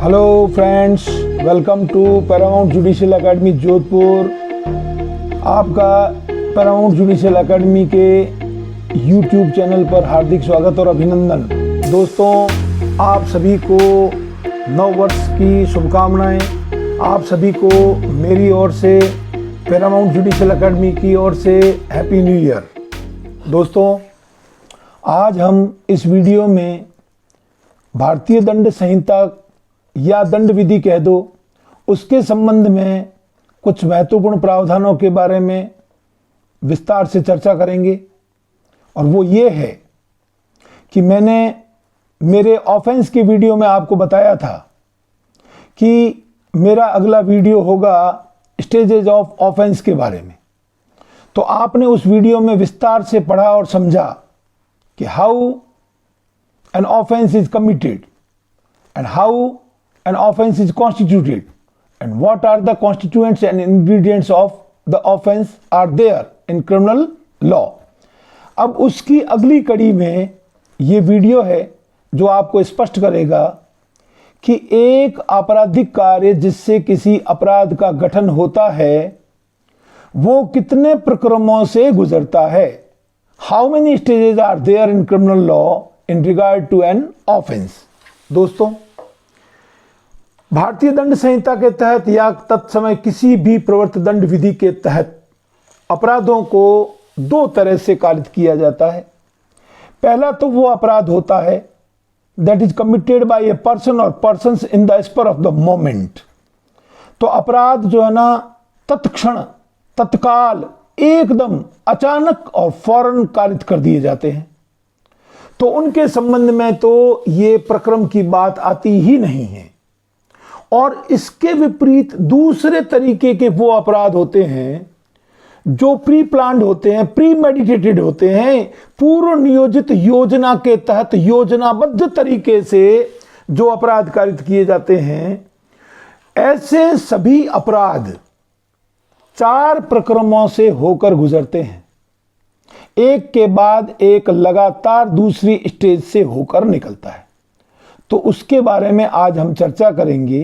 Hello friends, welcome to Paramount Judicial Academy Jodhpur. आपका Paramount Judicial Academy के YouTube channel पर हार्दिक स्वागत और अभिनंदन। दोस्तों, आप सभी को नव वर्ष की शुभकामनाएं। आप सभी को मेरी ओर से, पैरामाउंट जुडिशियल एकेडमी की ओर से हैप्पी न्यू ईयर। दोस्तों, आज हम इस वीडियो में भारतीय दंड संहिता या दंड विधि कह दो, उसके संबंध में कुछ महत्वपूर्ण प्रावधानों के बारे में विस्तार से चर्चा करेंगे। और वो ये है कि मैंने मेरे ऑफेंस के वीडियो में आपको बताया था कि मेरा अगला वीडियो होगा स्टेजेस ऑफ ऑफेंस के बारे में। तो आपने उस वीडियो में विस्तार से पढ़ा और समझा कि how an offense is committed and how an offense is constituted and what are the constituents and ingredients of the offense are there in criminal law। अब उसकी अगली कड़ी में ये वीडियो है जो आपको स्पष्ट करेगा कि एक आपराधिक कार्य जिससे किसी अपराध का गठन होता है वो कितने प्रक्रमों से गुजरता है। How many stages are there in criminal law in regard to an offence. दोस्तों, भारतीय दंड संहिता के तहत या तत्समय किसी भी प्रवर्तित दंड विधि के तहत अपराधों को दो तरह से कारित किया जाता है। पहला तो वो अपराध होता है that is committed by a person और persons in the spur of the moment. तो अपराध जो है ना, तत्क्षण, तत्काल, एकदम अचानक और फौरन कारित कर दिए जाते हैं। तो उनके संबंध में तो ये प्रक्रम की बात आती ही नहीं है। और इसके विपरीत दूसरे तरीके के वो अपराध होते हैं जो प्री प्लान्ड होते हैं, प्री मेडिटेटेड होते हैं, पूर्व नियोजित योजना के तहत योजनाबद्ध तरीके से जो अपराध कारित किए जाते हैं। ऐसे सभी अपराध 4 प्रक्रमों से होकर गुजरते हैं, एक के बाद एक लगातार दूसरी स्टेज से होकर निकलता है। तो उसके बारे में आज हम चर्चा करेंगे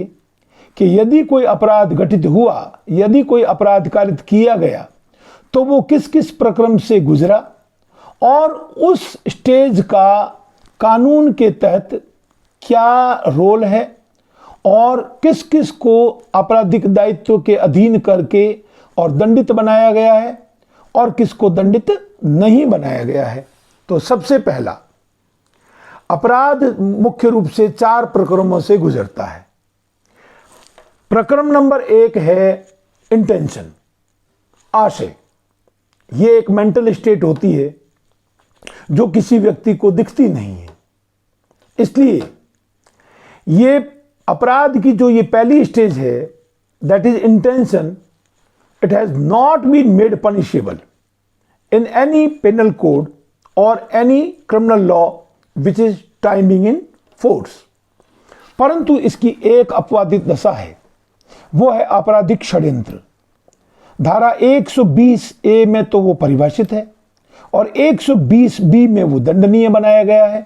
कि यदि कोई अपराध घटित हुआ, यदि कोई अपराध कारित किया गया, तो वो किस किस प्रक्रम से गुजरा और उस स्टेज का कानून के तहत क्या रोल है और किस किस को आपराधिक दायित्व के अधीन करके और दंडित बनाया गया है और किसको दंडित नहीं बनाया गया है। तो सबसे पहला, अपराध मुख्य रूप से 4 प्रकरणों से गुजरता है। प्रकरण नंबर 1 है इंटेंशन, आशय। ये एक मेंटल स्टेट होती है जो किसी व्यक्ति को दिखती नहीं है। इसलिए ये अपराध की जो ये पहली स्टेज है, that is intention, it has not been made punishable in any penal code or any criminal law which is timing in force। परंतु इसकी एक अपवादित दशा है, वो है आपराधिक षड्यंत्र। धारा 120A में तो वो परिभाषित है और 120B में वो दंडनीय बनाया गया है।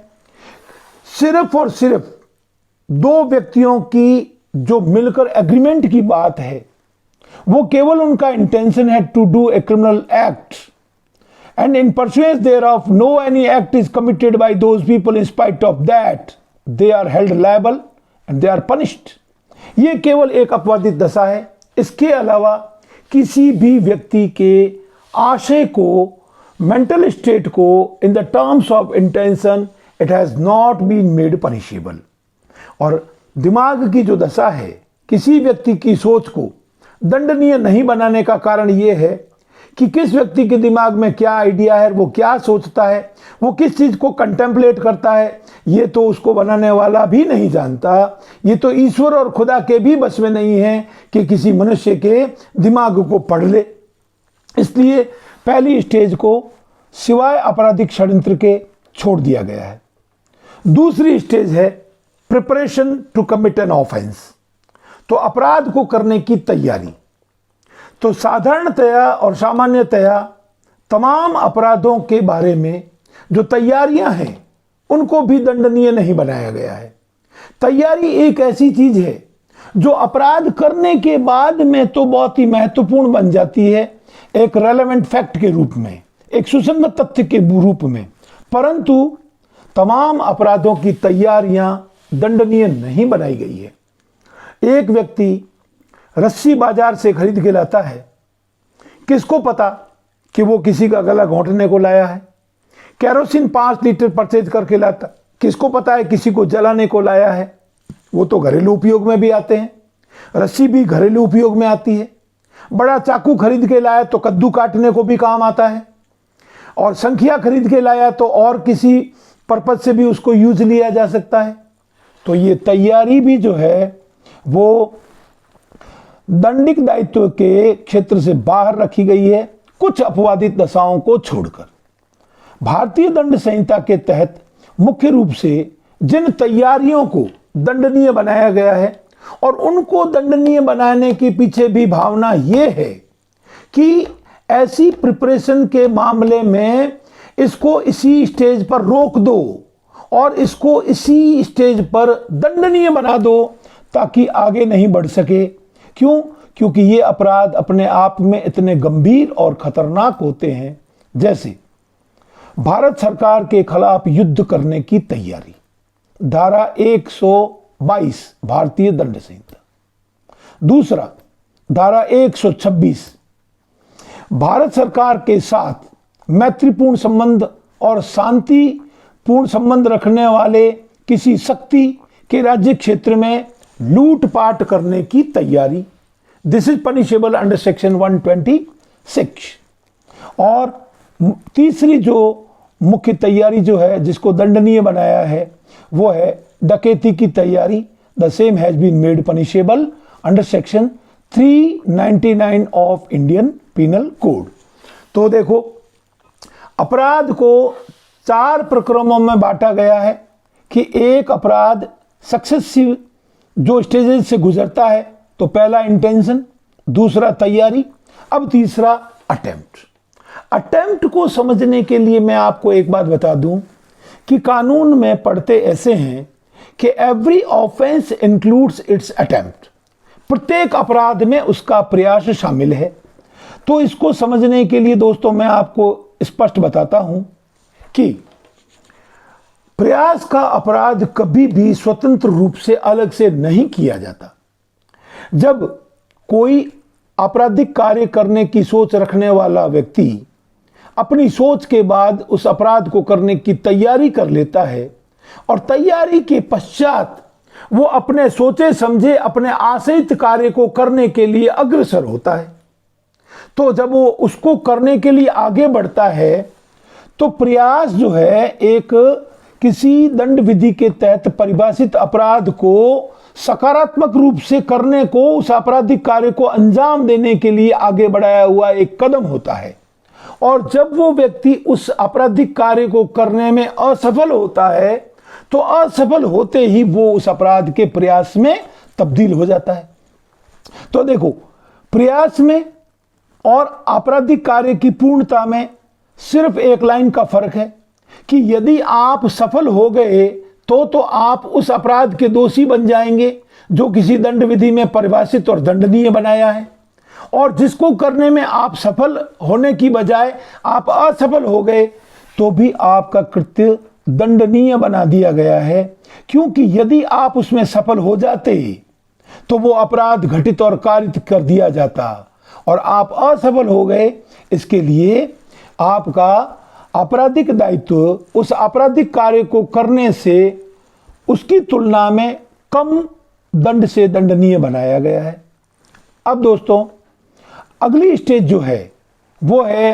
सिर्फ और सिर्फ 2 व्यक्तियों की जो मिलकर एग्रीमेंट की बात है, वो केवल उनका इंटेंशन है to do a criminal act and in pursuance thereof no any act is committed by those people in spite of that they are held liable and they are punished. ये केवल एक अपवादित दशा है। इसके अलावा किसी भी व्यक्ति के आशय को, मेंटल स्टेट को, in the terms of intention it has not been made punishable. और दिमाग की जो दशा है, किसी व्यक्ति की सोच को दंडनीय नहीं बनाने का कारण यह है कि किस व्यक्ति के दिमाग में क्या आइडिया है, वो क्या सोचता है, वो किस चीज को कंटेम्पलेट करता है, ये तो उसको बनाने वाला भी नहीं जानता। ये तो ईश्वर और खुदा के भी बस में नहीं है कि किसी मनुष्य के दिमाग को पढ़ ले। इसलिए पहली स्टेज को सिवाय आपराधिक षड्यंत्र के छोड़ दिया गया है। दूसरी स्टेज है preparation to commit an offence. तो अपराध को करने की तैयारी। तो साधारणतया और सामान्यतया तमाम अपराधों के बारे में जो तैयारियां हैं उनको भी दंडनीय नहीं बनाया गया है। तैयारी एक ऐसी चीज है जो अपराध करने के बाद में तो बहुत ही महत्वपूर्ण बन जाती है, एक रेलेवेंट फैक्ट के रूप में, एक सुसंगत तथ्य के रूप में, परंतु तमाम अपराधों की तैयारियां दंडनीय नहीं बनाई गई है। एक व्यक्ति रस्सी बाजार से खरीद के लाता है, किसको पता कि वो किसी का गला घोंटने को लाया है। केरोसिन 5 लीटर परचेज करके लाता, किसको पता है किसी को जलाने को लाया है। वो तो घरेलू उपयोग में भी आते हैं, रस्सी भी घरेलू उपयोग में आती है। बड़ा चाकू खरीद के लाया तो कद्दू काटने को भी काम आता है, और संखिया खरीद के लाया तो और किसी पर्पज से भी उसको यूज लिया जा सकता है। तो ये तैयारी भी जो है वो दंडिक दायित्व के क्षेत्र से बाहर रखी गई है, कुछ अपवादित दशाओं को छोड़कर। भारतीय दंड संहिता के तहत मुख्य रूप से जिन तैयारियों को दंडनीय बनाया गया है, और उनको दंडनीय बनाने के पीछे भी भावना यह है कि ऐसी प्रिपरेशन के मामले में इसको इसी स्टेज पर रोक दो और इसको इसी स्टेज पर दंडनीय बना दो ताकि आगे नहीं बढ़ सके। क्यों? क्योंकि ये अपराध अपने आप में इतने गंभीर और खतरनाक होते हैं, जैसे भारत सरकार के खिलाफ युद्ध करने की तैयारी, धारा 122 भारतीय दंड संहिता। दूसरा, धारा 126 भारत सरकार के साथ मैत्रीपूर्ण संबंध और शांतिपूर्ण संबंध रखने वाले किसी शक्ति के राज्य क्षेत्र में लूटपाट करने की तैयारी, this is punishable under section 126। और तीसरी जो मुख्य तैयारी जो है जिसको दंडनीय बनाया है वो है डकैती की तैयारी, the same has been made punishable under section 399 of Indian penal code. तो देखो, अपराध को 4 प्रक्रमों में बांटा गया है कि एक अपराध सक्सेसिव जो स्टेजेस से गुजरता है, तो पहला इंटेंशन, दूसरा तैयारी, अब तीसरा अटेम्प्ट। अटेम्प्ट को समझने के लिए मैं आपको एक बात बता दूं कि कानून में पढ़ते ऐसे हैं कि every offence includes it's attempt, प्रत्येक अपराध में उसका प्रयास शामिल है। तो इसको समझने के लिए दोस्तों मैं आपको स्पष्ट बताता हूं कि प्रयास का अपराध कभी भी स्वतंत्र रूप से अलग से नहीं किया जाता। जब कोई आपराधिक कार्य करने की सोच रखने वाला व्यक्ति अपनी सोच के बाद उस अपराध को करने की तैयारी कर लेता है और तैयारी के पश्चात वो अपने सोचे समझे अपने आशयित कार्य को करने के लिए अग्रसर होता है, तो जब वो उसको करने के लिए आगे बढ़ता है तो प्रयास जो है एक किसी दंड विधि के तहत परिभाषित अपराध को सकारात्मक रूप से करने को, उस आपराधिक कार्य को अंजाम देने के लिए आगे बढ़ाया हुआ एक कदम होता है। और जब वो व्यक्ति उस आपराधिक कार्य को करने में असफल होता है तो असफल होते ही वो उस अपराध के प्रयास में तब्दील हो जाता है। तो देखो, प्रयास में और आपराधिक कार्य की पूर्णता में सिर्फ एक लाइन का फर्क है कि यदि आप सफल हो गए तो आप उस अपराध के दोषी बन जाएंगे जो किसी दंड विधि में परिभाषित और दंडनीय बनाया है, और जिसको करने में आप सफल होने की बजाय आप असफल हो गए तो भी आपका कृत्य दंडनीय बना दिया गया है। क्योंकि यदि आप उसमें सफल हो जाते तो वो अपराध घटित और कारित कर दिया जाता, और आप असफल हो गए, इसके लिए आपका आपराधिक दायित्व उस आपराधिक कार्य को करने से उसकी तुलना में कम दंड से दंडनीय बनाया गया है। अब दोस्तों, अगली स्टेज जो है वो है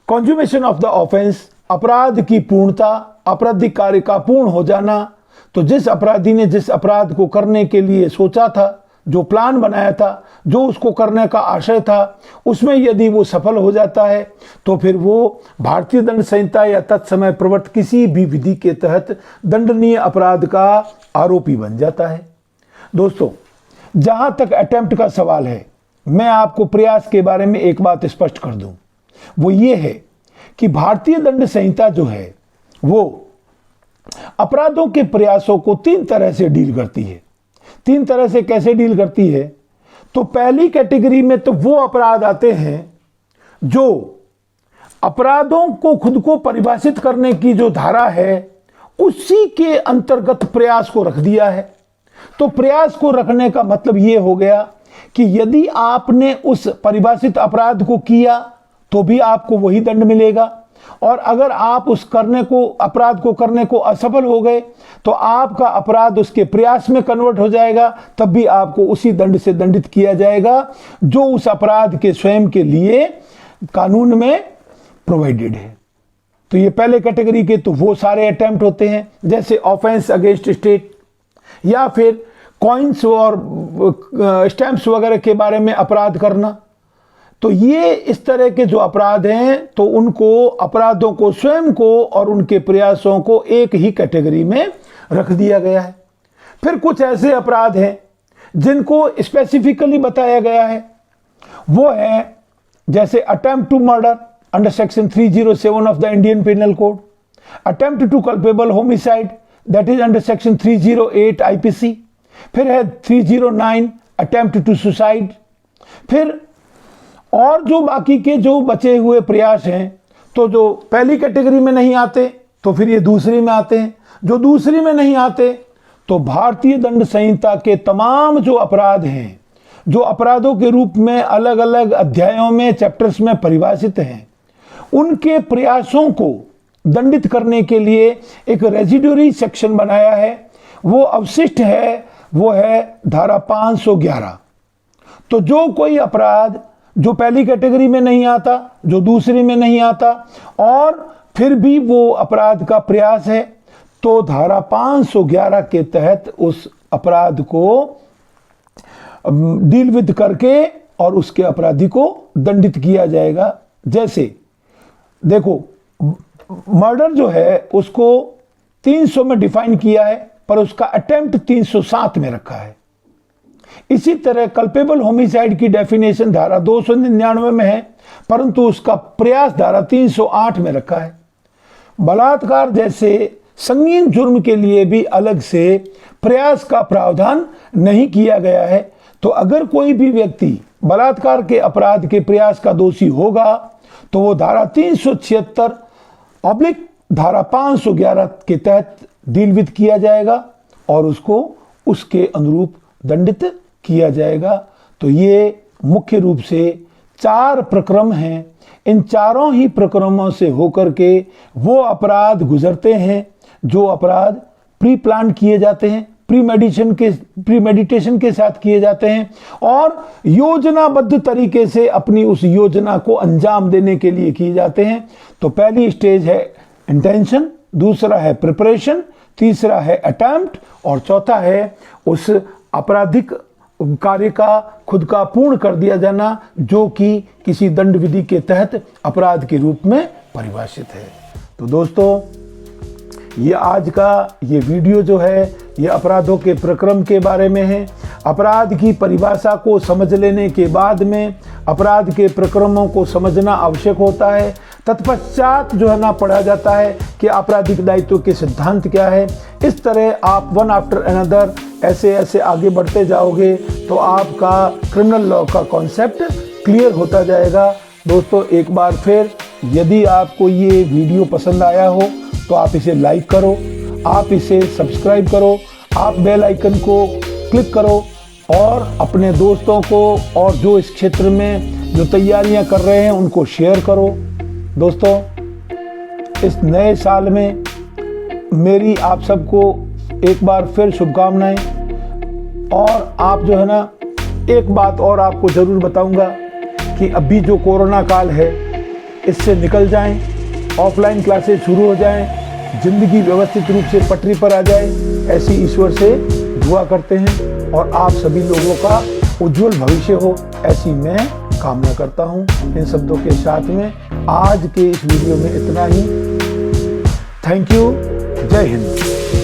कॉन्जुमेशन ऑफ द ऑफेंस, अपराध की पूर्णता, आपराधिक कार्य का पूर्ण हो जाना। तो जिस अपराधी ने जिस अपराध को करने के लिए सोचा था, जो प्लान बनाया था, जो उसको करने का आशय था, उसमें यदि वो सफल हो जाता है तो फिर वो भारतीय दंड संहिता या तत्समय प्रवर्त किसी भी विधि के तहत दंडनीय अपराध का आरोपी बन जाता है। दोस्तों, जहां तक अटेम्प्ट का सवाल है, मैं आपको प्रयास के बारे में एक बात स्पष्ट कर दूं, वो ये है कि भारतीय दंड संहिता जो है वो अपराधों के प्रयासों को 3 तरह से डील करती है। 3 तरह से कैसे डील करती है? तो पहली कैटेगरी में तो वो अपराध आते हैं जो अपराधों को खुद को परिभाषित करने की जो धारा है उसी के अंतर्गत प्रयास को रख दिया है। तो प्रयास को रखने का मतलब यह हो गया कि यदि आपने उस परिभाषित अपराध को किया तो भी आपको वही दंड मिलेगा, और अगर आप उस अपराध को करने को असफल हो गए तो आपका अपराध उसके प्रयास में कन्वर्ट हो जाएगा, तब भी आपको उसी दंड से दंडित किया जाएगा जो उस अपराध के स्वयं के लिए कानून में प्रोवाइडेड है। तो ये पहले कैटेगरी के तो वो सारे अटेम्प्ट होते हैं, जैसे ऑफेंस अगेंस्ट स्टेट, या फिर कॉइन्स और स्टैंप्स वगैरह के बारे में अपराध करना। तो ये इस तरह के जो अपराध हैं तो उनको अपराधों को स्वयं को और उनके प्रयासों को एक ही कैटेगरी में रख दिया गया है। फिर कुछ ऐसे अपराध हैं जिनको स्पेसिफिकली बताया गया है, वो है जैसे attempt to murder under section 307 of the Indian penal code, attempt to culpable homicide that is under section 308 IPC, फिर है 309 अटेम्प्ट टू सुसाइड। फिर और जो बाकी के जो बचे हुए प्रयास हैं तो जो पहली कैटेगरी में नहीं आते तो फिर ये दूसरी में आते हैं, जो दूसरी में नहीं आते तो भारतीय दंड संहिता के तमाम जो अपराध हैं, जो अपराधों के रूप में अलग अलग अध्यायों में चैप्टर्स में परिभाषित हैं, उनके प्रयासों को दंडित करने के लिए एक रेजिडुअरी सेक्शन बनाया है। वो अवशिष्ट है, वो है धारा 511। तो जो कोई अपराध जो पहली कैटेगरी में नहीं आता, जो दूसरी में नहीं आता, और फिर भी वो अपराध का प्रयास है, तो धारा 511 के तहत उस अपराध को डील विद करके और उसके अपराधी को दंडित किया जाएगा। जैसे देखो, मर्डर जो है उसको 300 में डिफाइन किया है, पर उसका अटेम्प्ट 307 में रखा है। इसी तरह कल्पेबल होमिसाइड की डेफिनेशन धारा 299 में है, परंतु उसका प्रयास धारा 308 में रखा है। बलात्कार जैसे संगीन जुर्म के लिए भी अलग से प्रयास का प्रावधान नहीं किया गया है। तो अगर कोई भी व्यक्ति बलात्कार के अपराध के प्रयास का दोषी होगा तो वो धारा 376 ऑब्लिक धारा 511 के तहत डील विद किया जाएगा और उसको उसके अनुरूप दंडित किया जाएगा। तो ये मुख्य रूप से 4 प्रक्रम हैं। इन चारों ही प्रक्रमों से होकर के वो अपराध गुजरते हैं जो अपराध प्री प्लान किए जाते हैं, प्रीमेडिटेशन के साथ किए जाते हैं और योजनाबद्ध तरीके से अपनी उस योजना को अंजाम देने के लिए किए जाते हैं। तो पहली स्टेज है इंटेंशन, दूसरा है प्रिपरेशन, तीसरा है अटेम्प्ट और चौथा है उस आपराधिक कार्य का खुद का पूर्ण कर दिया जाना जो कि किसी दंड विधि के तहत अपराध के रूप में परिभाषित है। तो दोस्तों, ये आज का ये वीडियो जो है ये अपराधों के प्रक्रम के बारे में है। अपराध की परिभाषा को समझ लेने के बाद में अपराध के प्रक्रमों को समझना आवश्यक होता है। तत्पश्चात जो है ना पढ़ा जाता है कि आपराधिक दायित्व के सिद्धांत क्या है। इस तरह आप वन आफ्टर अनदर ऐसे ऐसे आगे बढ़ते जाओगे तो आपका क्रिमिनल लॉ का कॉन्सेप्ट क्लियर होता जाएगा। दोस्तों, एक बार फिर यदि आपको ये वीडियो पसंद आया हो तो आप इसे लाइक करो, आप इसे सब्सक्राइब करो, आप बेल आइकन को क्लिक करो और अपने दोस्तों को और जो इस क्षेत्र में जो तैयारियां कर रहे हैं उनको शेयर करो। दोस्तों, इस नए साल में मेरी आप सबको एक बार फिर शुभकामनाएं। और आप जो है ना, एक बात और आपको ज़रूर बताऊंगा कि अभी जो कोरोना काल है इससे निकल जाएं, ऑफलाइन क्लासेस शुरू हो जाएं, ज़िंदगी व्यवस्थित रूप से पटरी पर आ जाए, ऐसी ईश्वर से दुआ करते हैं और आप सभी लोगों का उज्जवल भविष्य हो, ऐसी मैं कामना करता हूं। इन शब्दों के साथ में आज के इस वीडियो में इतना ही। Thank you. जय हिंद।